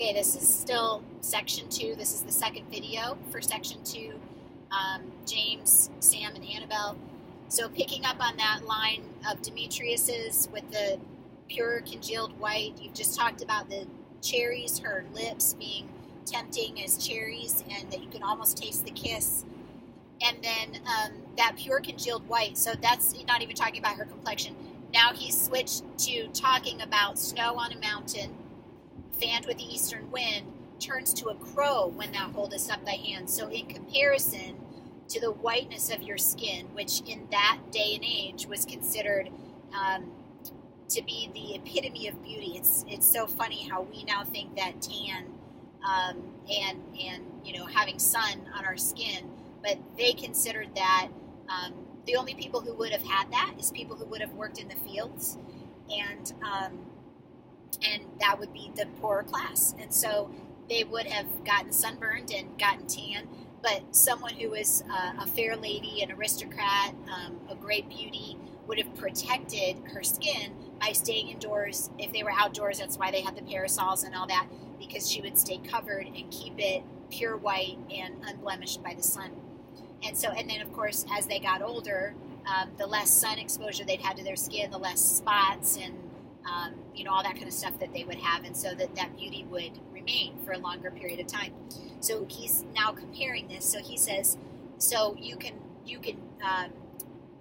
Okay, this is still section 2. This is the second video for section 2, James, Sam, and Annabelle. So picking up on that line of Demetrius's with the pure congealed white, you've just talked about the cherries, her lips being tempting as cherries, and that you can almost taste the kiss. And then that pure congealed white, so that's not even talking about her complexion. Now he's switched to talking about snow on a mountain, fanned with the eastern wind, turns to a crow when thou holdest up thy hand. So in comparison to the whiteness of your skin, which in that day and age was considered to be the epitome of beauty. It's so funny how we now think that tan and having sun on our skin, but they considered that the only people who would have had that is people who would have worked in the fields, and that would be the poorer class. And so they would have gotten sunburned and gotten tan, but someone who was a fair lady, an aristocrat, a great beauty, would have protected her skin by staying indoors. If they were outdoors, that's why they had the parasols and all that, because she would stay covered and keep it pure white and unblemished by the sun. And then of course, as they got older, the less sun exposure they'd had to their skin, the less spots and all that kind of stuff that they would have, and so that beauty would remain for a longer period of time. So he's now comparing this. So he says, so you can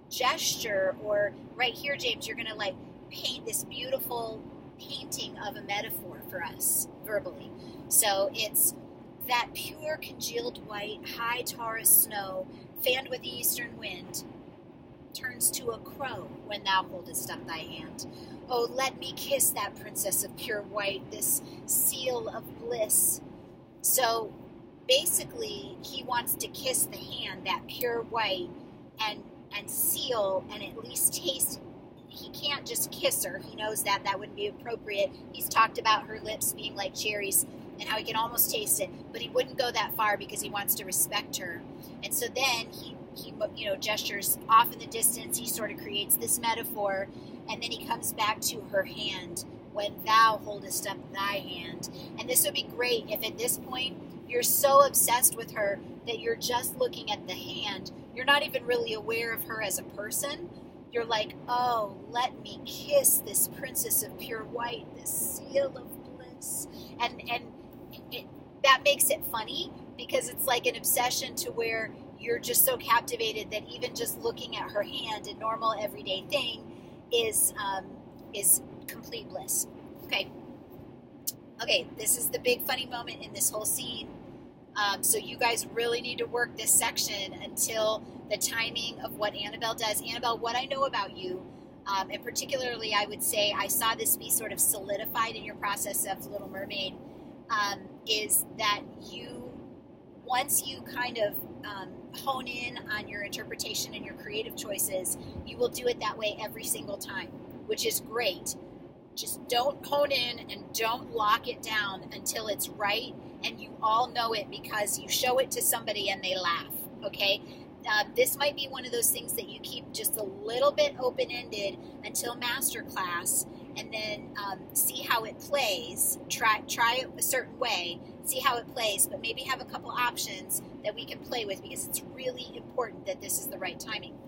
gesture, or right here, James, you're going to paint this beautiful painting of a metaphor for us verbally. So it's that pure congealed white, high Taurus snow, fanned with the eastern wind, turns to a crow when thou holdest up thy hand. Oh, let me kiss that princess of pure white, this seal of bliss. So basically, he wants to kiss the hand, that pure white, and seal, and at least taste. He can't just kiss her. He knows that wouldn't be appropriate. He's talked about her lips being like cherries and how he can almost taste it, but he wouldn't go that far because he wants to respect her. And so then he gestures off in the distance. He sort of creates this metaphor, and then he comes back to her hand, when thou holdest up thy hand. And this would be great if at this point you're so obsessed with her that you're just looking at the hand. You're not even really aware of her as a person. You're like, oh, let me kiss this princess of pure white, this seal of bliss. And that makes it funny, because it's like an obsession to where you're just so captivated that even just looking at her hand, a normal everyday thing, is complete bliss. Okay, this is the big funny moment in this whole scene. So you guys really need to work this section until the timing of what Annabelle does. Annabelle, what I know about you, and particularly I would say I saw this be sort of solidified in your process of The Little Mermaid, is that once you kind of hone in on your interpretation and your creative choices, you will do it that way every single time, which is great. Just don't hone in and don't lock it down until it's right and you all know it because you show it to somebody and they laugh, okay? This might be one of those things that you keep just a little bit open-ended until masterclass, and then see how it plays. Try it a certain way, see how it plays, but maybe have a couple options that we can play with, because it's really important that this is the right timing.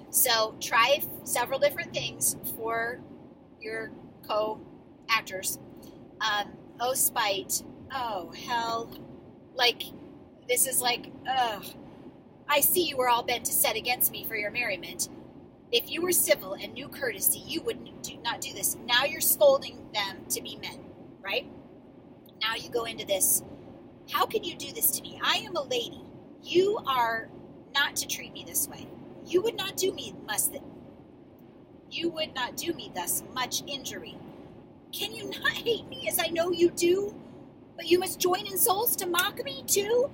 So try several different things for your co-actors. Oh, spite. Oh, hell. This is ugh. I see you were all bent to set against me for your merriment. If you were civil and knew courtesy, you would not do this. Now you're scolding them to be men, right? Now you go into this. How can you do this to me? I am a lady. You are not to treat me this way. You would not do me thus much injury. Can you not hate me as I know you do? But you must join in souls to mock me too?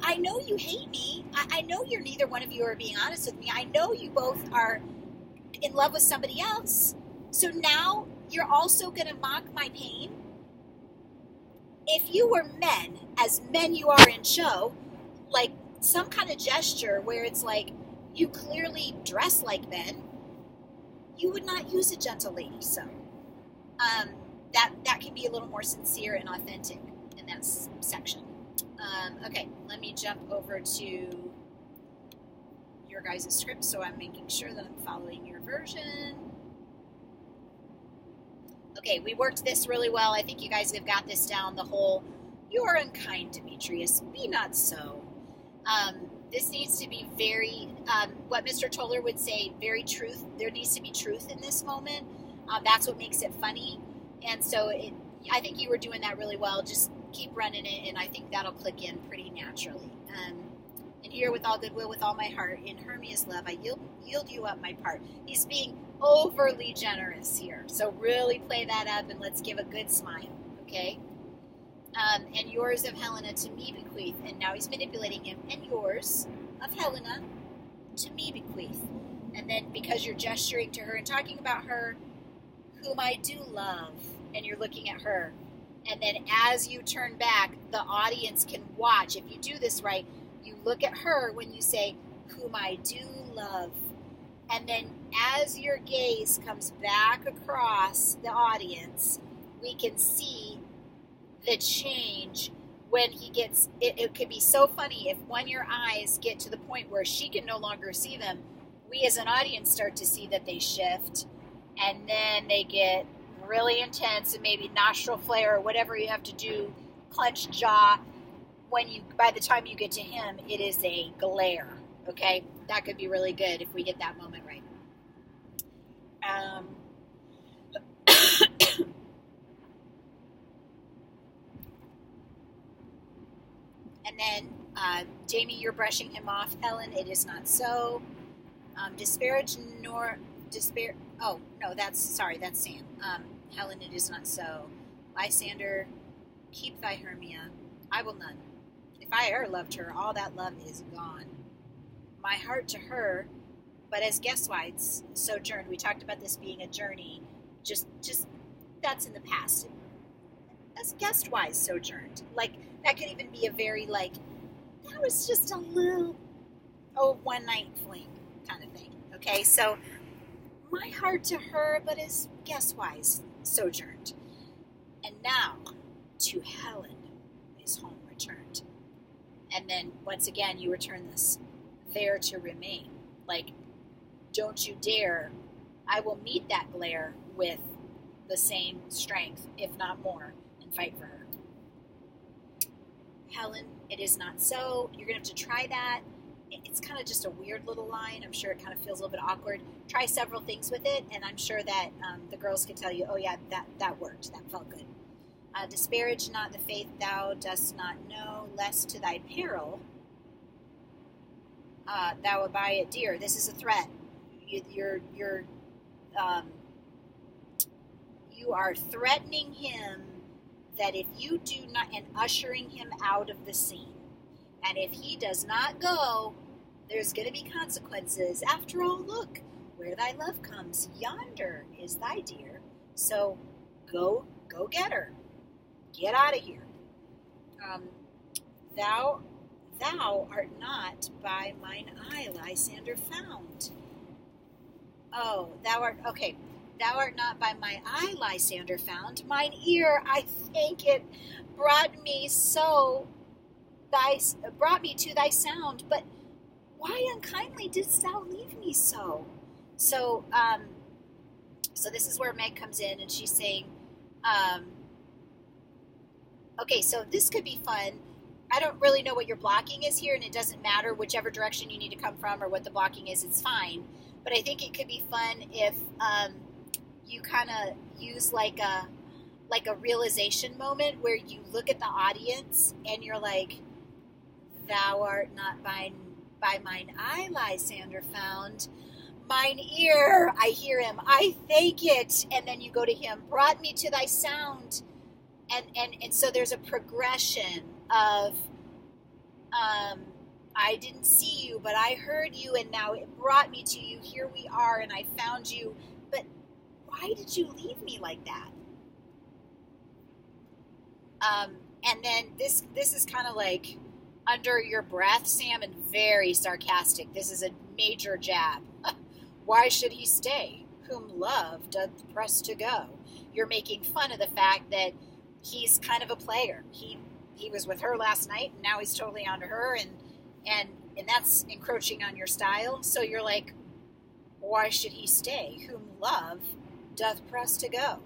I know you hate me. I know you're neither one of you are being honest with me. I know you both are in love with somebody else. So now you're also going to mock my pain? If you were men, as men you are in show, some kind of gesture where it's you clearly dress like men, you would not use a gentle lady so. That can be a little more sincere and authentic. in that section. Okay, let me jump over to your guys' script so I'm making sure that I'm following your version. Okay, we worked this really well. I think you guys have got this down, the whole, you are unkind, Demetrius, be not so. This needs to be very, what Mr. Toller would say, very truth. There needs to be truth in this moment. That's what makes it funny. And so I think you were doing that really well. Just keep running it, and I think that'll click in pretty naturally. And here, with all goodwill, with all my heart, in Hermia's love, I yield you up my part. He's being overly generous here. So really play that up, and let's give a good smile, okay? And yours of Helena to me bequeath. And now he's manipulating him. And yours of Helena to me bequeath. And then because you're gesturing to her and talking about her, whom I do love, and you're looking at her. And then as you turn back, the audience can watch. If you do this right, you look at her when you say, whom I do love. And then as your gaze comes back across the audience, we can see the change when he gets, it could be so funny if when your eyes get to the point where she can no longer see them, we as an audience start to see that they shift, and then they get really intense, and maybe nostril flare or whatever you have to do, clenched jaw. By the time you get to him, it is a glare. Okay, that could be really good if we get that moment right. And then, Jamie, you're brushing him off. Helen, it is not so. Disparage nor despair. Oh no, that's Sam. Helen, it is not so. Lysander, keep thy Hermia. I will none. If I e'er loved her, all that love is gone. My heart to her, but as guestwise sojourned. We talked about this being a journey. Just that's in the past. As guestwise sojourned. Like, that could even be a very, like, that was just a little, one night fling kind of thing. Okay, so my heart to her, but as guestwise sojourned. And now to Helen is home returned. And then once again you return this, there to remain. Like, don't you dare. I will meet that glare with the same strength, if not more, and fight for her. Helen, it is not so. You're going to have to try that. It's kind of just a weird little line. I'm sure it kind of feels a little bit awkward. Try several things with it, and I'm sure that the girls can tell you, oh yeah, that worked. That felt good. Disparage not the faith thou dost not know, lest to thy peril thou buy it dear. This is a threat. You are threatening him that if you do not, and ushering him out of the scene. And if he does not go, there's going to be consequences. After all, look, where thy love comes, yonder is thy dear. So go get her. Get out of here. Thou art not by mine eye, Lysander, found. Oh, thou art not by my eye, Lysander, found. Mine ear, I think it brought me to thy sound. But why unkindly didst thou leave me so? So this is where Meg comes in, and she's saying, okay, so this could be fun. I don't really know what your blocking is here, and it doesn't matter whichever direction you need to come from or what the blocking is, it's fine. But I think it could be fun if you kind of use like a realization moment where you look at the audience and you're like, thou art not by mine eye, Lysander, found. Mine ear, I hear him, I thank it. And then you go to him, brought me to thy sound. And so there's a progression of, I didn't see you, but I heard you, and now it brought me to you. Here we are, and I found you. But why did you leave me like that? And then this is kind of like under your breath, Sam, and very sarcastic. This is a major jab. Why should he stay? Whom love doth press to go. You're making fun of the fact that he's kind of a player. He he was with her last night, and now he's totally onto her, and that's encroaching on your style. So you're like, why should he stay? Whom love doth press to go.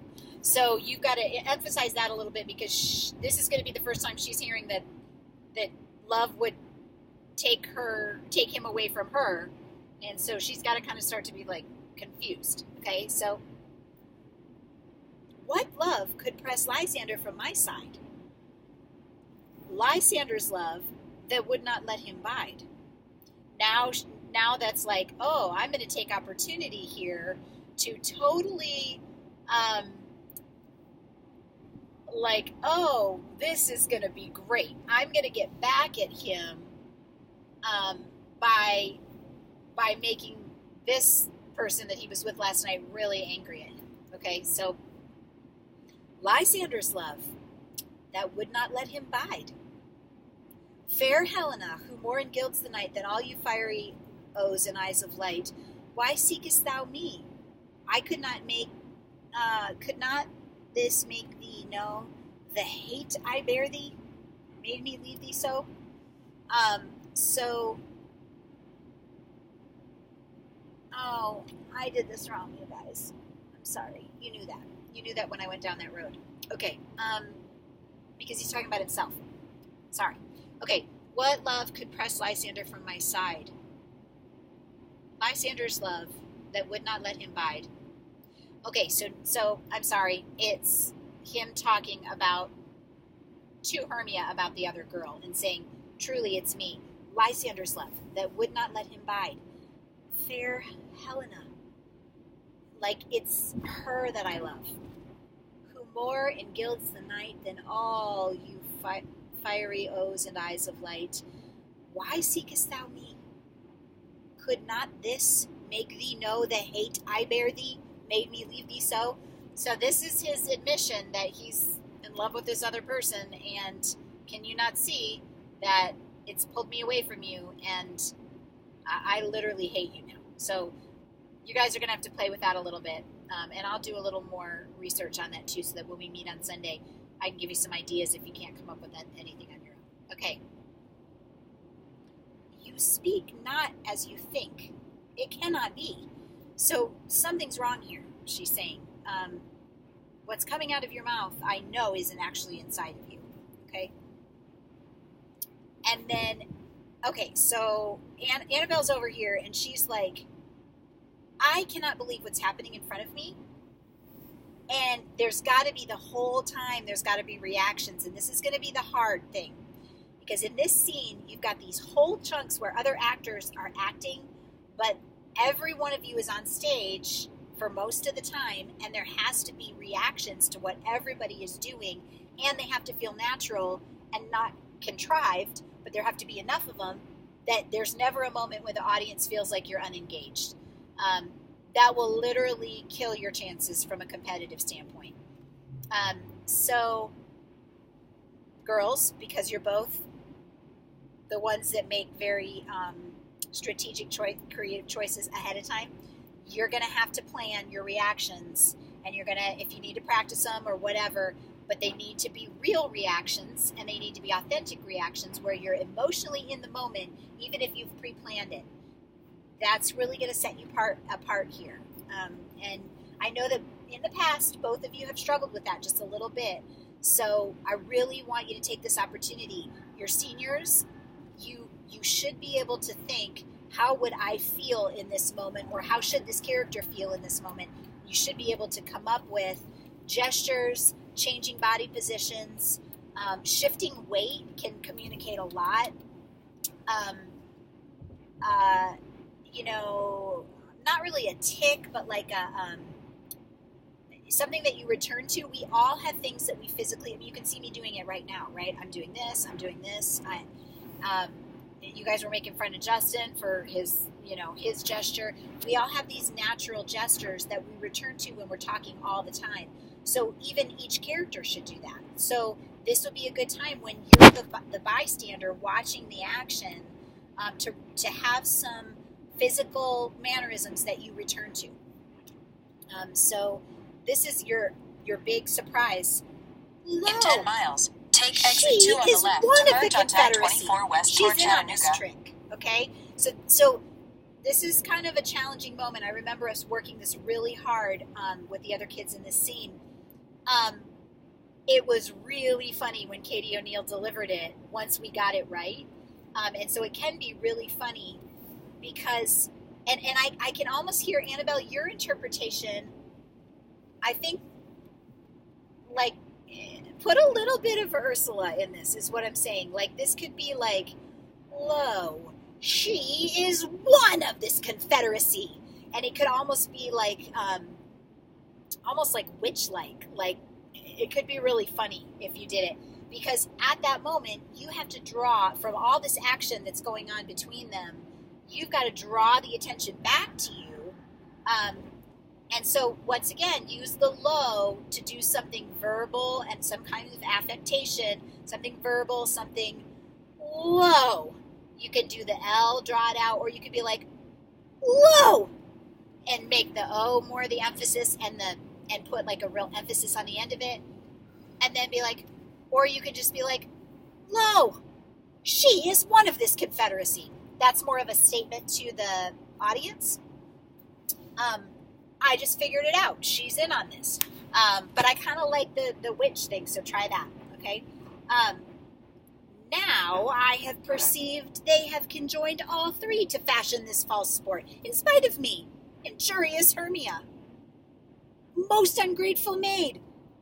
So you've got to emphasize that a little bit, because this is going to be the first time she's hearing that love would take him away from her, and so she's got to kind of start to be like confused. Okay, so what love could press Lysander from my side? Lysander's love that would not let him bide. Now that's like, oh, I'm going to take opportunity here to totally, like, oh, this is going to be great. I'm going to get back at him by making this person that he was with last night really angry at him. Okay, so Lysander's love that would not let him bide. Fair Helena, who more engilds the night than all you fiery O's and eyes of light, why seekest thou me? I could not this make thee know the hate I bear thee, made me leave thee so? Oh, I did this wrong, you guys. I'm sorry. You knew that. You knew that when I went down that road. Okay, because he's talking about himself. Sorry. Okay, what love could press Lysander from my side? Lysander's love that would not let him bide. Okay, so I'm sorry. It's him talking about to Hermia about the other girl and saying, truly it's me, Lysander's love that would not let him bide. Fair Helena, like it's her that I love, who more engilds the night than all you fiery O's and eyes of light. Why seekest thou me? Could not this make thee know the hate I bear thee, made me leave thee so? So this is his admission that he's in love with this other person, and can you not see that it's pulled me away from you, and I literally hate you now. So you guys are going to have to play with that a little bit, and I'll do a little more research on that too, so that when we meet on Sunday, I can give you some ideas if you can't come up with anything on your own. Okay. You speak not as you think. It cannot be. So something's wrong here, she's saying. What's coming out of your mouth, I know, isn't actually inside of you. Okay? And then, okay, so Annabelle's over here, and she's like, I cannot believe what's happening in front of me. And there's got to be the whole time, there's got to be reactions. And this is going to be the hard thing. Because in this scene, you've got these whole chunks where other actors are acting, but every one of you is on stage for most of the time, and there has to be reactions to what everybody is doing, and they have to feel natural and not contrived, but there have to be enough of them that there's never a moment where the audience feels like you're unengaged. That will literally kill your chances from a competitive standpoint. So, girls, because you're both the ones that make very strategic creative choices ahead of time, you're going to have to plan your reactions, and you're going to, if you need to practice them or whatever, but they need to be real reactions, and they need to be authentic reactions where you're emotionally in the moment, even if you've pre-planned it. That's really going to set you apart here. And I know that in the past, both of you have struggled with that just a little bit. So I really want you to take this opportunity. You're seniors. You should be able to think, how would I feel in this moment, or how should this character feel in this moment? You should be able to come up with gestures, changing body positions, shifting weight can communicate a lot. Not really a tick, but like something that you return to. We all have things that we physically, you can see me doing it right now, right? I'm doing this. You guys were making fun of Justin for his gesture. We all have these natural gestures that we return to when we're talking all the time. So even each character should do that. So this would be a good time when you're the bystander watching the action to have some physical mannerisms that you return to. So this is your big surprise. In 10 miles, Take exit 2 on the left to merge on Tab 24 west toward She's in on this Chattanooga. trick, okay? So this is kind of a challenging moment. I remember us working this really hard with the other kids in this scene. It was really funny when Katie O'Neill delivered it once we got it right. And so it can be really funny because, and I can almost hear, Annabelle, your interpretation, I think, like, put a little bit of Ursula in this is what I'm saying. Like, this could be like, lo, she is one of this confederacy. And it could almost be like, almost like witch-like. Like, it could be really funny if you did it. Because at that moment, you have to draw from all this action that's going on between them. You've got to draw the attention back to you. And so, once again, use the low to do something verbal and some kind of affectation, something verbal, something low. You can do the L, draw it out, or you could be like, low, and make the O more the emphasis and put like a real emphasis on the end of it. And then be like, or you could just be like, lo, she is one of this confederacy. That's more of a statement to the audience. I just figured it out. She's in on this. But I kind of like the witch thing, so try that, okay? Now I have perceived they have conjoined all three to fashion this false sport, in spite of me, injurious Hermia. Most ungrateful maid,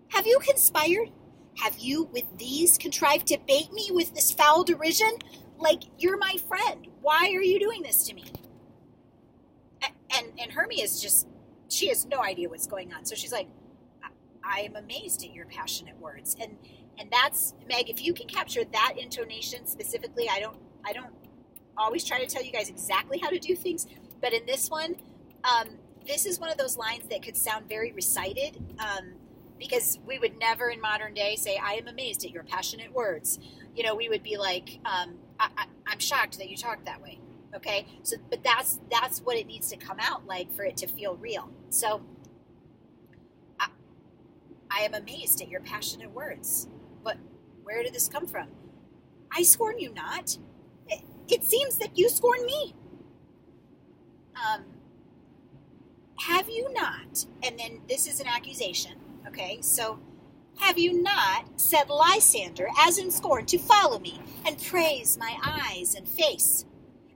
have you conspired? Have you with these contrived to bait me with this foul derision? Like, you're my friend. Why are you doing this to me? And Hermia's just, she has no idea what's going on. So she's like, I am amazed at your passionate words. And that's, Meg, if you can capture that intonation specifically, I don't always try to tell you guys exactly how to do things, but in this one, this is one of those lines that could sound very recited, because we would never in modern day say, I am amazed at your passionate words. You know, we would be like, I'm shocked that you talk that way. Okay. So, but that's what it needs to come out like for it to feel real. So I am amazed at your passionate words, but where did this come from? I scorn you not. It seems that you scorn me. Have you not, and then this is an accusation, okay, so have you not said Lysander, as in scorn, to follow me, and praise my eyes and face,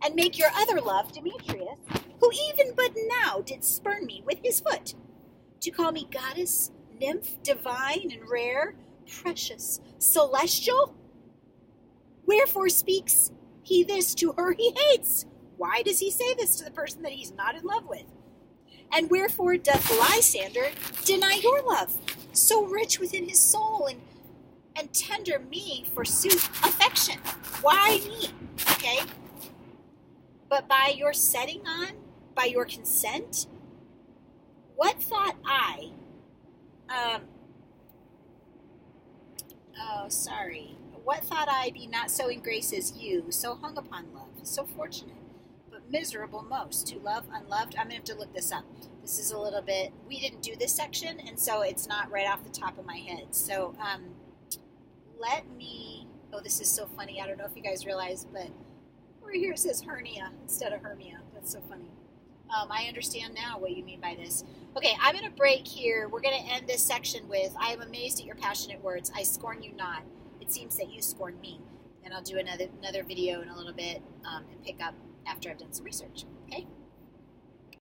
and make your other love, Demetrius, who even but now did spurn me with his foot, to call me goddess, nymph, divine and rare, precious, celestial? Wherefore speaks he this to her he hates? Why does he say this to the person that he's not in love with? And wherefore doth Lysander deny your love, so rich within his soul, and tender me, forsooth, affection? Why me? Okay? But by your setting on, by your consent, what thought I, what thought I be not so in grace as you, so hung upon love, so fortunate, but miserable most, to love unloved? I'm going to have to look this up. This is a little bit, we didn't do this section, and so it's not right off the top of my head. So, let me, oh, this is so funny. I don't know if you guys realize, but over here it says hernia instead of Hermia. That's so funny. I understand now what you mean by this. Okay, I'm going to break here. We're going to end this section with, I am amazed at your passionate words. I scorn you not. It seems that you scorn me. And I'll do another video in a little bit and pick up after I've done some research. Okay?